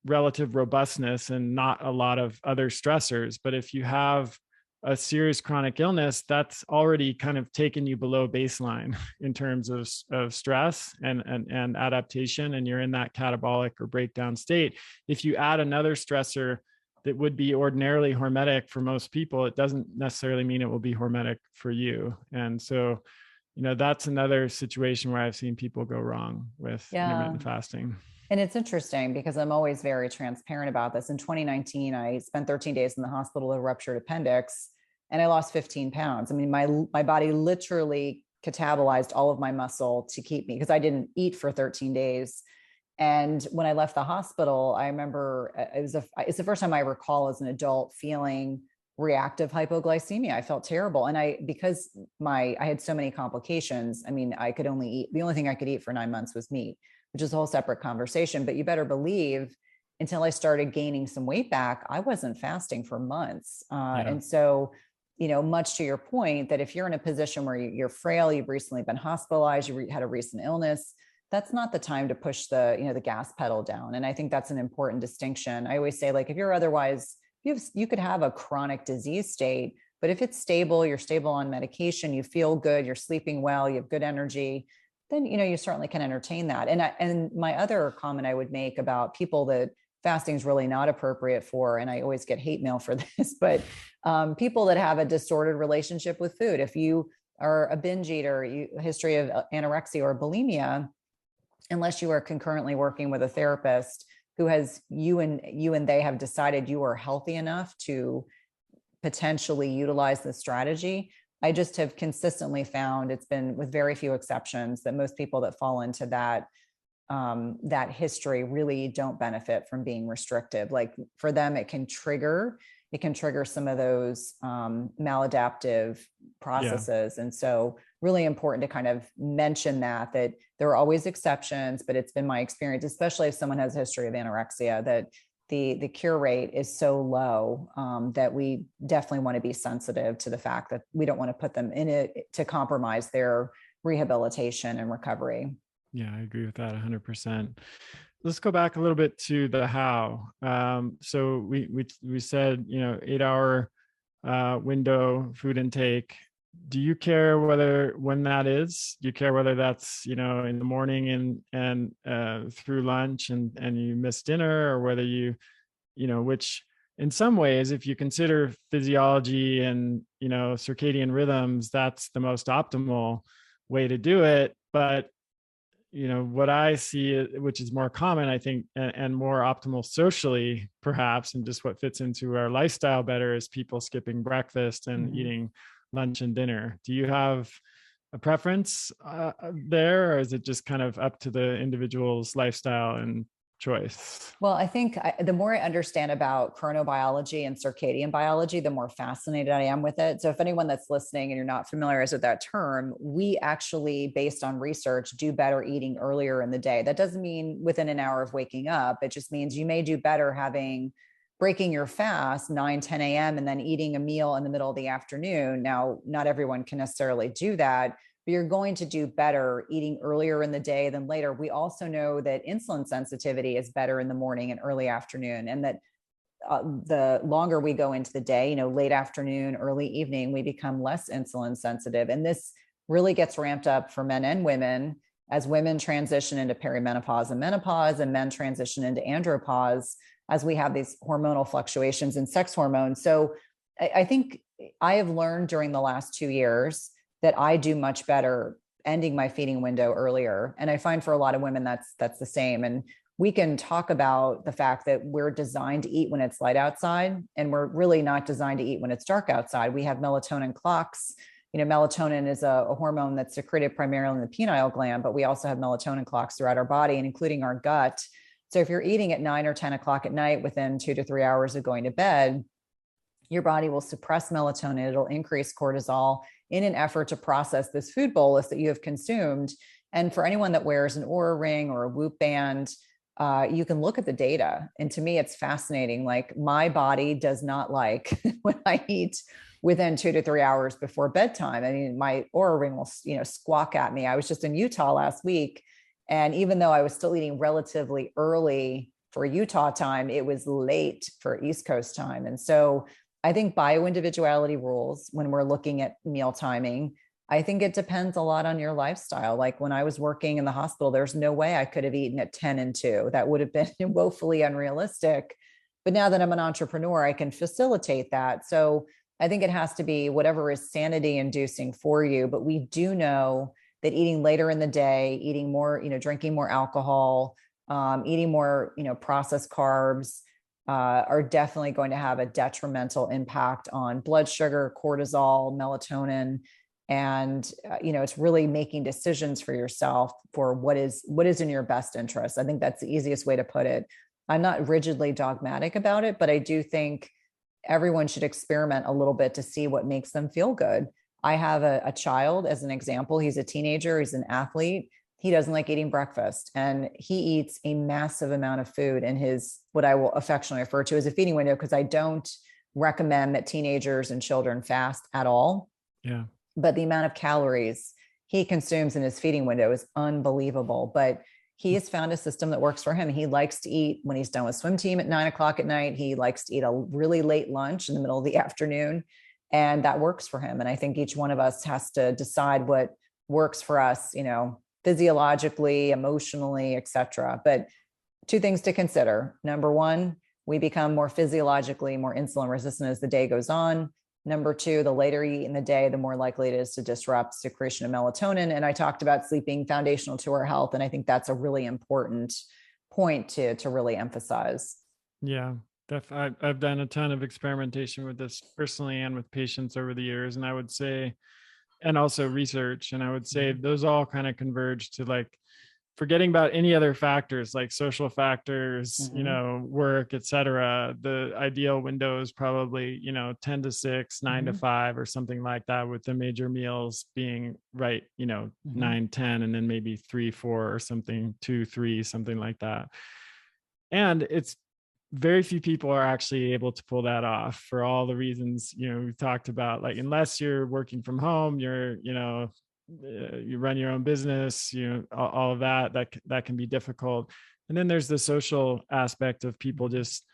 relative robustness and not a lot of other stressors. But if you have a serious chronic illness, that's already kind of taken you below baseline in terms of stress and adaptation, and you're in that catabolic or breakdown state. If you add another stressor that would be ordinarily hormetic for most people, it doesn't necessarily mean it will be hormetic for you. And so, that's another situation where I've seen people go wrong with Yeah. intermittent fasting. And it's interesting because I'm always very transparent about this. In 2019, I spent 13 days in the hospital with a ruptured appendix and I lost 15 pounds. I mean, my body literally catabolized all of my muscle to keep me, because I didn't eat for 13 days. And when I left the hospital, I remember it's the first time I recall as an adult feeling reactive hypoglycemia. I felt terrible. And because I had so many complications, I mean, I could only eat, the only thing I could eat for 9 months was meat, which is a whole separate conversation. But you better believe, until I started gaining some weight back, I wasn't fasting for months. And so, much to your point, that if you're in a position where you're frail, you've recently been hospitalized, you had a recent illness, that's not the time to push the gas pedal down. And I think that's an important distinction. I always say, like, if you're otherwise, you could have a chronic disease state, but if it's stable, you're stable on medication, you feel good, you're sleeping well, you have good energy, then you certainly can entertain that. And my other comment I would make about people that fasting is really not appropriate for, and I always get hate mail for this, but people that have a disordered relationship with food. If you are a binge eater, a history of anorexia or bulimia, unless you are concurrently working with a therapist who has you and they have decided you are healthy enough to potentially utilize this strategy, I just have consistently found, it's been with very few exceptions, that most people that fall into that history really don't benefit from being restrictive. Like, for them, it can trigger some of those maladaptive processes. Yeah. And so really important to kind of mention that there are always exceptions, but it's been my experience, especially if someone has a history of anorexia, that the cure rate is so low that we definitely want to be sensitive to the fact that we don't want to put them in it to compromise their rehabilitation and recovery. Yeah, I agree with that 100%. Let's go back a little bit to the how. So we said, 8-hour window food intake. Do you care when that is? Do you care whether that's, in the morning and through lunch and you miss dinner, or whether which in some ways, if you consider physiology and, circadian rhythms, that's the most optimal way to do it. But what I see, which is more common, I think, and more optimal socially, perhaps, and just what fits into our lifestyle better, is people skipping breakfast and eating lunch and dinner. Do you have a preference there, or is it just kind of up to the individual's lifestyle and choice? Well, I think the more I understand about chronobiology and circadian biology, the more fascinated I am with it. So if anyone that's listening and you're not familiar with that term, we actually, based on research, do better eating earlier in the day. That doesn't mean within an hour of waking up. It just means you may do better breaking your fast 9, 10 a.m. and then eating a meal in the middle of the afternoon. Now, not everyone can necessarily do that, but you're going to do better eating earlier in the day than later. We also know that insulin sensitivity is better in the morning and early afternoon, and that the longer we go into the day, late afternoon, early evening, we become less insulin sensitive. And this really gets ramped up for men and women as women transition into perimenopause and menopause, and men transition into andropause as we have these hormonal fluctuations in sex hormones. So I think I have learned during the last 2 years that I do much better ending my feeding window earlier. And I find for a lot of women, that's the same. And we can talk about the fact that we're designed to eat when it's light outside, and we're really not designed to eat when it's dark outside. We have melatonin clocks. Melatonin is a hormone that's secreted primarily in the pineal gland, but we also have melatonin clocks throughout our body, and including our gut. So if you're eating at 9 or 10 o'clock at night within 2 to 3 hours of going to bed, your body will suppress melatonin. It'll increase cortisol in an effort to process this food bolus that you have consumed. And for anyone that wears an Oura ring or a Whoop band, you can look at the data. And to me, it's fascinating. Like, my body does not like when I eat within 2 to 3 hours before bedtime. I mean, my Oura ring will, squawk at me. I was just in Utah last week, and even though I was still eating relatively early for Utah time, it was late for East Coast time. And so I think bioindividuality rules when we're looking at meal timing. I think it depends a lot on your lifestyle. Like when I was working in the hospital, there's no way I could have eaten at 10 and 2. That would have been woefully unrealistic. But now that I'm an entrepreneur, I can facilitate that. So I think it has to be whatever is sanity inducing for you. But we do know that eating later in the day, eating more, drinking more alcohol, eating more, processed carbs, are definitely going to have a detrimental impact on blood sugar, cortisol, melatonin. And it's really making decisions for yourself for what is in your best interest. I think that's the easiest way to put it. I'm not rigidly dogmatic about it, but I do think everyone should experiment a little bit to see what makes them feel good. I have a child as an example. He's a teenager, he's an athlete. He doesn't like eating breakfast, and he eats a massive amount of food in his, what I will affectionately refer to as a feeding window, because I don't recommend that teenagers and children fast at all. Yeah. But the amount of calories he consumes in his feeding window is unbelievable. But he has found a system that works for him. He likes to eat when he's done with swim team at 9 o'clock at night. He likes to eat a really late lunch in the middle of the afternoon. And that works for him. And I think each one of us has to decide what works for us, physiologically, emotionally, et cetera. But two things to consider. Number one, we become more physiologically more insulin resistant as the day goes on. Number two, the later you eat in the day, the more likely it is to disrupt secretion of melatonin. And I talked about sleep being foundational to our health. And I think that's a really important point to really emphasize. Yeah. I've done a ton of experimentation with this personally and with patients over the years. And I would say, and also research, and I would say those all kind of converge to like forgetting about any other factors like social factors, work, etc. The ideal window is probably, 10 to 6, 9 to 5 or something like that, with the major meals being right, 9, 10, and then maybe 3, 4 or something, 2, 3, something like that. And it's very few people are actually able to pull that off for all the reasons, we've talked about, like, unless you're working from home, you're, you run your own business, all of that can be difficult. And then there's the social aspect of people just,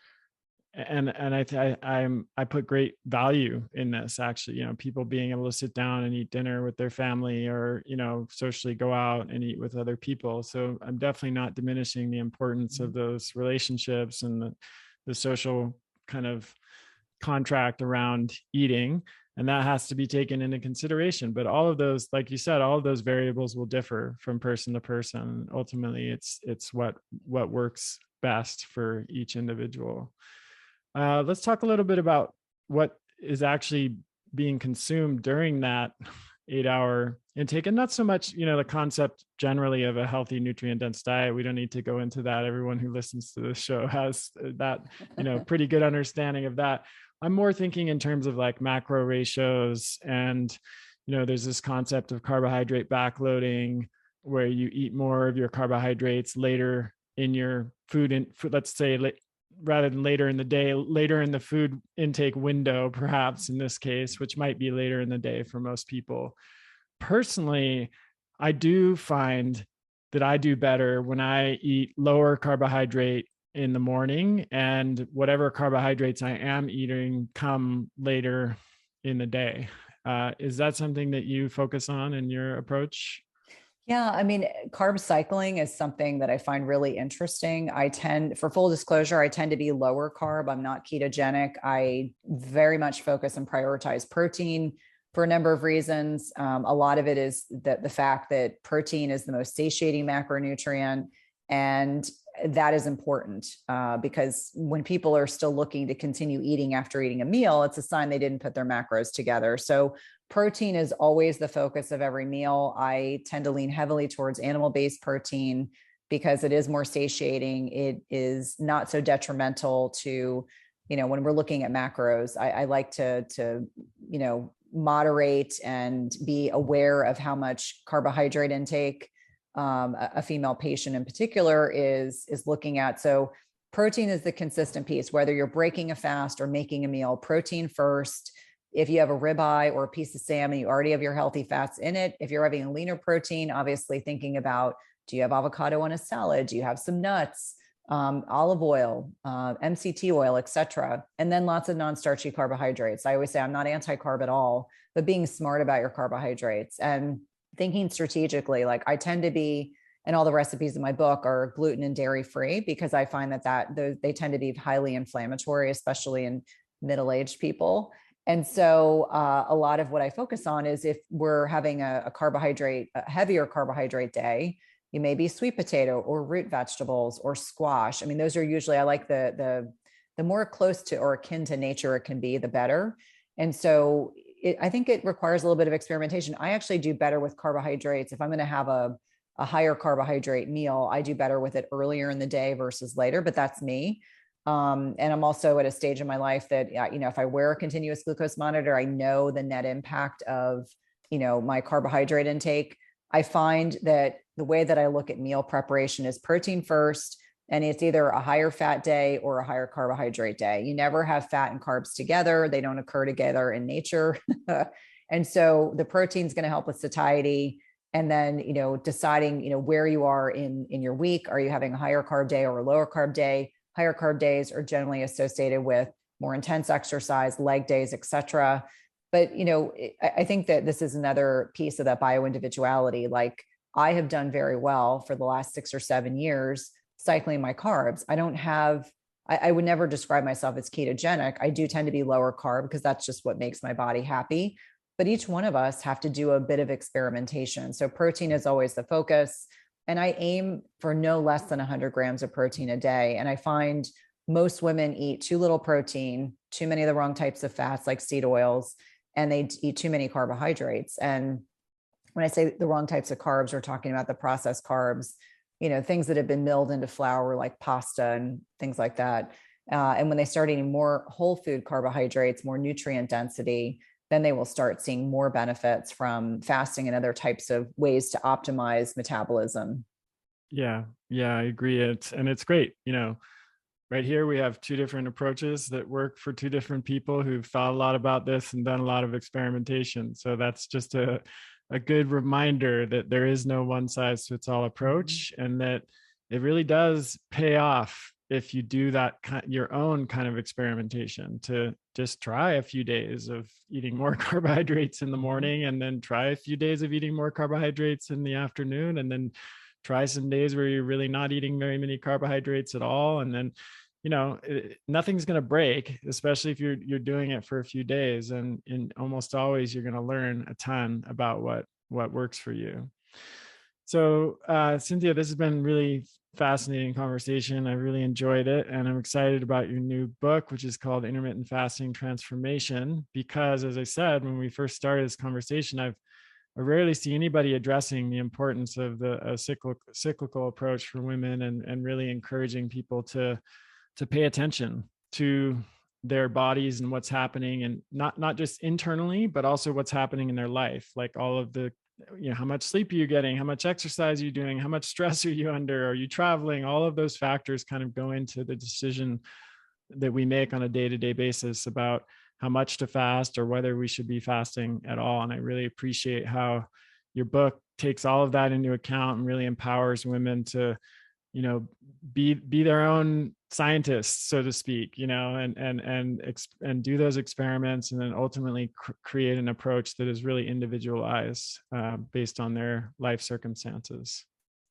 and I put great value in this, actually, people being able to sit down and eat dinner with their family, or, socially go out and eat with other people. So I'm definitely not diminishing the importance of those relationships and the social kind of contract around eating. And that has to be taken into consideration. But all of those, like you said, all of those variables will differ from person to person. Ultimately, it's what works best for each individual. Let's talk a little bit about what is actually being consumed during that 8-hour intake, and not so much, the concept generally of a healthy, nutrient-dense diet. We don't need to go into that. Everyone who listens to this show has that, pretty good understanding of that. I'm more thinking in terms of like macro ratios, and, there's this concept of carbohydrate backloading, where you eat more of your carbohydrates later in your food, let's say, rather than later in the day, later in the food intake window, perhaps in this case, which might be later in the day for most people. Personally, I do find that I do better when I eat lower carbohydrate in the morning, and whatever carbohydrates I am eating come later in the day. Is that something that you focus on in your approach? Yeah, I mean, carb cycling is something that I find really interesting. For full disclosure, I tend to be lower carb. I'm not ketogenic. I very much focus and prioritize protein for a number of reasons. A lot of it is the fact that protein is the most satiating macronutrient. And that is important because when people are still looking to continue eating after eating a meal, it's a sign they didn't put their macros together. So protein is always the focus of every meal. I tend to lean heavily towards animal-based protein because it is more satiating. It is not so detrimental to, when we're looking at macros. I like to moderate and be aware of how much carbohydrate intake a female patient in particular is looking at. So protein is the consistent piece, whether you're breaking a fast or making a meal. Protein first. If you have a ribeye or a piece of salmon, you already have your healthy fats in it. If you're having a leaner protein, obviously thinking about, do you have avocado on a salad? Do you have some nuts? olive oil, MCT oil, etc., and then lots of non-starchy carbohydrates. I always say I'm not anti-carb at all, but being smart about your carbohydrates and thinking strategically. Like I tend to be, and all the recipes in my book are gluten and dairy free because I find that they tend to be highly inflammatory, especially in middle-aged people. And so a lot of what I focus on is if we're having a heavier carbohydrate day, you may be sweet potato or root vegetables or squash. I mean, those are usually, I like the more close to or akin to nature it can be, the better. And so I think it requires a little bit of experimentation. I actually do better with carbohydrates. If I'm going to have a higher carbohydrate meal, I do better with it earlier in the day versus later, but that's me. And I'm also at a stage in my life that, if I wear a continuous glucose monitor, I know the net impact of, my carbohydrate intake. I find that the way that I look at meal preparation is protein first, and it's either a higher fat day or a higher carbohydrate day. You never have fat and carbs together. They don't occur together in nature. And so the protein is going to help with satiety. And then, deciding, where you are in your week. Are you having a higher carb day or a lower carb day? Higher carb days are generally associated with more intense exercise, leg days, et cetera. But, I think that this is another piece of that bio-individuality. Like I have done very well for the last 6 or 7 years, cycling my carbs. I would never describe myself as ketogenic. I do tend to be lower carb because that's just what makes my body happy. But each one of us have to do a bit of experimentation. So protein is always the focus. And I aim for no less than 100 grams of protein a day. And I find most women eat too little protein, too many of the wrong types of fats like seed oils, and they eat too many carbohydrates. And when I say the wrong types of carbs, we're talking about the processed carbs, things that have been milled into flour like pasta and things like that. And when they start eating more whole food carbohydrates, more nutrient density, then they will start seeing more benefits from fasting and other types of ways to optimize metabolism. Yeah, I agree. It's great. Right here we have two different approaches that work for two different people who've thought a lot about this and done a lot of experimentation. So that's just a good reminder that there is no one size fits all approach, and that it really does pay off if you do that your own kind of experimentation, to just try a few days of eating more carbohydrates in the morning, and then try a few days of eating more carbohydrates in the afternoon, and then try some days where you're really not eating very many carbohydrates at all. And then, nothing's going to break, especially if you're doing it for a few days. And almost always you're going to learn a ton about what works for you. So, Cynthia, this has been really fascinating conversation. I really enjoyed it. And I'm excited about your new book, which is called Intermittent Fasting Transformation, because as I said, when we first started this conversation, I rarely see anybody addressing the importance of the cyclical approach for women, and really encouraging people to pay attention to their bodies and what's happening, and not just internally, but also what's happening in their life. Like all of the, how much sleep are you getting? How much exercise are you doing? How much stress are you under? Are you traveling? All of those factors kind of go into the decision that we make on a day-to-day basis about how much to fast or whether we should be fasting at all. And I really appreciate how your book takes all of that into account and really empowers women to, be their own scientists, so to speak, and do those experiments, and then ultimately create an approach that is really individualized based on their life circumstances.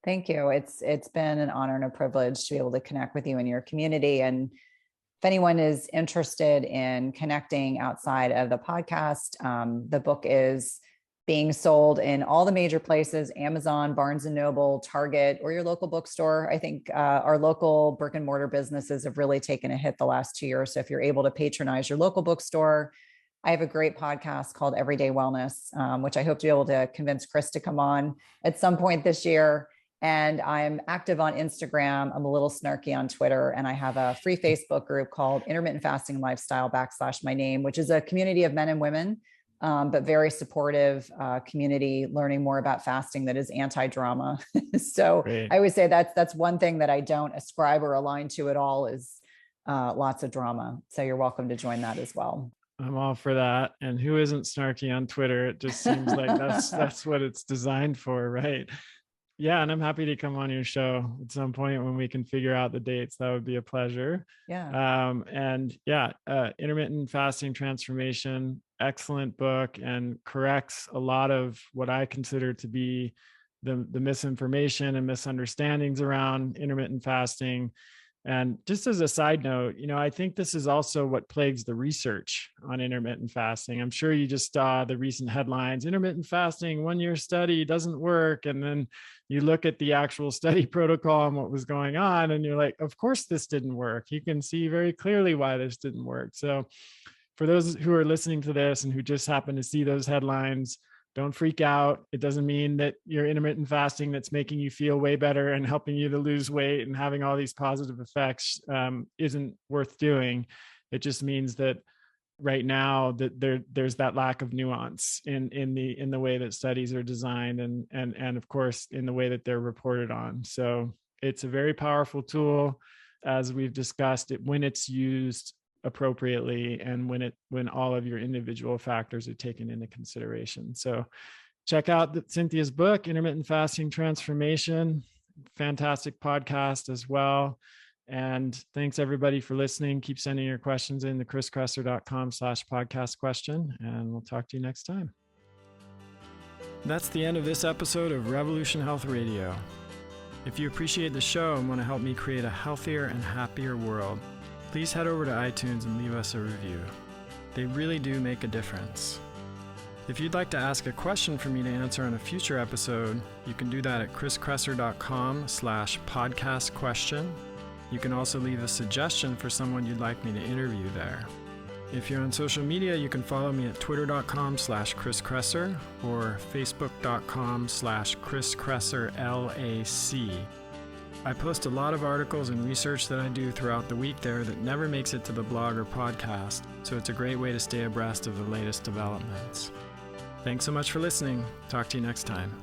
Thank you. It's been an honor and a privilege to be able to connect with you and your community. And if anyone is interested in connecting outside of the podcast, the book is being sold in all the major places: Amazon, Barnes and Noble, Target, or your local bookstore. I think our local brick and mortar businesses have really taken a hit the last 2 years. So if you're able to patronize your local bookstore, I have a great podcast called Everyday Wellness, which I hope to be able to convince Chris to come on at some point this year. And I'm active on Instagram. I'm a little snarky on Twitter. And I have a free Facebook group called Intermittent Fasting Lifestyle / my name, which is a community of men and women, but very supportive community, learning more about fasting that is anti-drama. So Great. I always say that's one thing that I don't ascribe or align to at all, is lots of drama. So you're welcome to join that as well. I'm all for that. And who isn't snarky on Twitter? It just seems like that's what it's designed for, right? Yeah, and I'm happy to come on your show at some point when we can figure out the dates. That would be a pleasure. Yeah. Intermittent Fasting Transformation, excellent book, and corrects a lot of what I consider to be the misinformation and misunderstandings around intermittent fasting. And just as a side note, I think this is also what plagues the research on intermittent fasting. I'm sure you just saw the recent headlines: intermittent fasting, 1-year study doesn't work. And then you look at the actual study protocol and what was going on, and you're like, of course this didn't work. You can see very clearly why this didn't work. So for those who are listening to this and who just happen to see those headlines, don't freak out. It doesn't mean that your intermittent fasting that's making you feel way better and helping you to lose weight and having all these positive effects isn't worth doing. It just means that right now that there's that lack of nuance in the way that studies are designed and of course in the way that they're reported on. So it's a very powerful tool, as we've discussed it, when it's used appropriately and when all of your individual factors are taken into consideration. So check out Cynthia's book, Intermittent Fasting Transformation. Fantastic podcast as well. And thanks everybody for listening. Keep sending your questions in to chriskresser.com/podcast question, and we'll talk to you next time. That's the end of this episode of Revolution Health Radio. If you appreciate the show and want to help me create a healthier and happier world, please head over to iTunes and leave us a review. They really do make a difference. If you'd like to ask a question for me to answer on a future episode, you can do that at chriskresser.com/podcast question. You can also leave a suggestion for someone you'd like me to interview there. If you're on social media, you can follow me at twitter.com/Chris Kresser or facebook.com/Chris Kresser LAC. I post a lot of articles and research that I do throughout the week there that never makes it to the blog or podcast, so it's a great way to stay abreast of the latest developments. Thanks so much for listening. Talk to you next time.